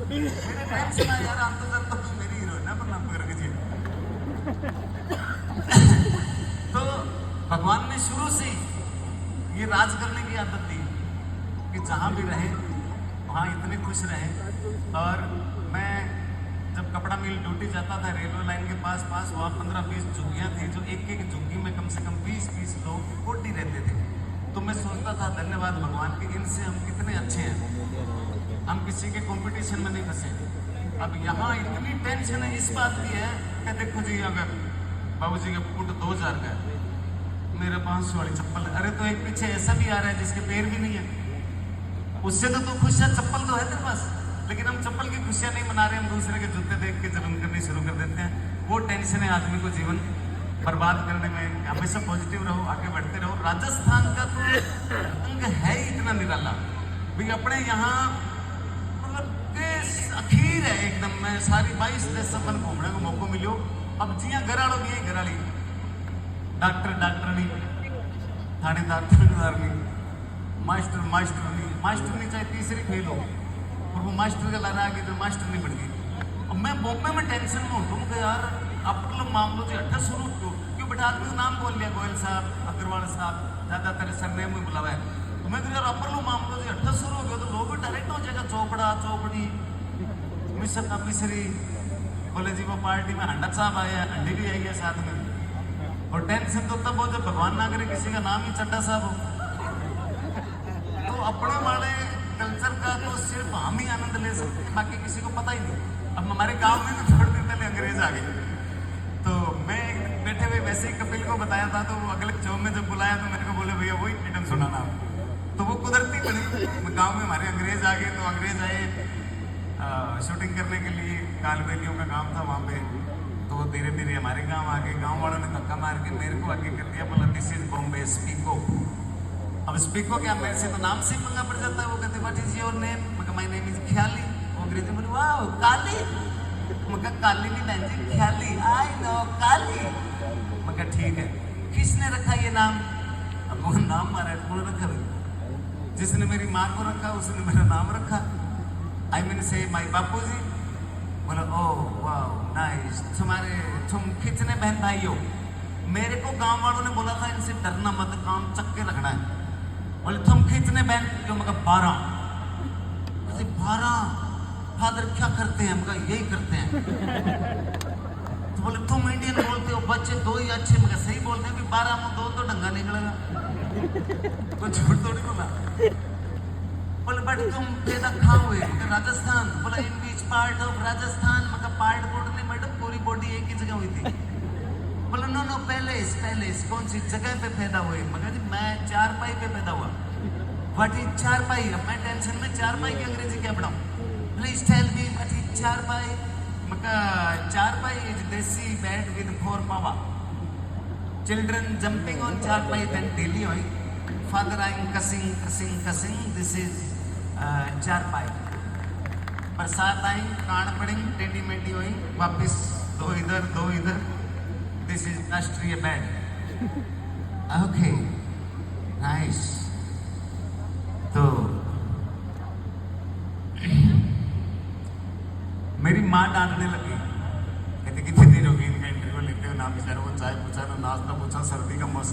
मेरे टेंशन है यार, हम तो तू मेरी हीरोइन है पर नाम कर के जी। तो भगवान ने शुरू से ही ये राज करने की आदत दी कि जहां भी रहे वहां इतने खुश रहे। और मैं जब कपड़ा मिल ड्यूटी जाता था रेलवे लाइन के पास वहाँ 15-20 झुग्गियाँ थी, जो एक एक झुग्गी में कम से कम 20-20 लोग कोटी रहते थे। तो मैं सोचता था धन्यवाद भगवान कि इनसे हम कितने अच्छे हैं, हम किसी के कंपटीशन में नहीं फंसे। अब यहाँ इतनी टेंशन है इस बात की है कि देखो जी, अगर बाबू जी का फुट 2000 का है, मेरे 500 वाली चप्पल, अरे तो एक पीछे ऐसा भी आ रहा है जिसके पैर भी नहीं है, उससे तो तू खुश है, चप्पल तो है तेरे पास। लेकिन हम चप्पल की खुशियां नहीं मना रहे, हम दूसरे के जूते देख के जलन करनी शुरू कर देते हैं। वो टेंशन है आदमी को जीवन बर्बाद करने में। हमेशा पॉजिटिव रहो, आगे बढ़ते रहो। राजस्थान का तो अंग है ही इतना निराला भाई, अपने यहाँ मतलब देश अखीर है एकदम। मैं सारी 22 देश अपन घूमने को मौका मिलो। अब जिया घराड़ो भी है, घराड़ी डॉक्टर डॉक्टरनी, थानेदार थानेदारनी, मास्टर मास्टरनी चाहे तीसरी फेल हो और वो मास्टर का लाना आगे तो मास्टर नहीं बन गई। और मैं बॉम्बे में टेंशन में हूँ तुमको यार, अब मतलब मामलों से अट्ठा शुरू क्यों बेटा, आदमी का नाम बोल लिया, गोयल साहब, अग्रवाल साहब, ज़्यादातर सरनेम में बुलावा है। तो मैं यार अपर लो मामलों से अट्ठा शुरू हो गया तो लोग भी डायरेक्ट हो जाएगा, चौपड़ा चौपड़ी मिसर का मिसरी, बोले जी वो पार्टी में हंडा साहब आया, हंडी भी आई है साथ में। और टेंशन तो तब हो जब भगवान ना करे किसी का नाम ही चड्डा साहब हो। तो अपने वाले कल्चर का तो सिर्फ हम ही आनंद ले सकते हैं, बाकी किसी को पता ही नहीं। अब हमारे गांव में ना थोड़ी देर पहले अंग्रेज आ गए, तो मैं बैठे हुए वैसे ही कपिल को बताया था, तो वो अगले चौक में जब बुलाया तो मेरे को बोले भैया वही मैडम सुनाना। तो वो कुदरती बनी, गांव में हमारे अंग्रेज आ गए। तो अंग्रेज आए शूटिंग करने के लिए, कालबेलियों का काम था वहाँ पे। तो धीरे धीरे हमारे गाँव आ गए, गाँव वालों ने धक्का मार के मेरे को आगे कर दिया, बोला दिस इज बॉम्बे, स्पीको। अब स्पीको क्या, मेरे से तो नाम से पंगा पड़ जाता है। वो कहते व्हाट इज योर नेम, मैं माय नेम इज ख्याली। वो अंग्रेजी बोले वाह काली, मैं काली नहीं बहन जी, ख्याली, आई नो काली। मैं ठीक है, किसने रखा ये नाम? अब वो नाम मारा कौन रखा भाई? जिसने मेरी माँ को रखा उसने मेरा नाम रखा। आई मीन से माय बापू जी। बोला ओह वाह नाइस, तुम कितने बहन भाई हो? मेरे को गांव वालों ने बोला था इनसे डरना मत, काम चक्के रखना है। बोले तुम कितने बहन? क्यों? मैं 12। 12 फादर क्या करते हैं? मैं यही करते हैं। तो बोले तुम इंडियन बोलते हो, बच्चे 2 ही अच्छे। मैं सही बोलते हैं कि 12 में 2 तो ढंगा निकलेगा, तो झूठ थोड़ी बोला। बोले बट तुम पैदा कहाँ हुए? मैं राजस्थान। बोला इन बीच पार्ट ऑफ राजस्थान? मैं पार्ट बोर्ड नहीं मैडम, पूरी बॉडी एक ही जगह हुई थी। बोला नो नो पैलेस, कौन सी जगह पे पैदा हुए? मगर जी मैं 4 पाई पे पैदा हुआ। व्हाट इज 4 पाई? अब मैं टेंशन में 4 पाई की अंग्रेजी क्या पढ़ाऊं? Please tell me what is 4 पाई? मका 4 पाई इज देसी बैट विद 4 पावा। चिल्ड्रन जंपिंग ऑन 4 पाई देन डेली हुई। फादर आई कसिंग, दिस इज 4 पाई। बरसात आई, कान पड़ी, टेढ़ी मेढ़ी हुई, वापिस 2 इधर 2 इधर। दिस इज राष्ट्रीय बैंड। Okay nice. तो मेरी माँ डांटने लगी, कहती कितनी देर होगी इनका इंटरव्यू लेते हुए, ना बेचारे वो चाय पूछा ना नाश्ता पूछा, सर्दी का मौसम।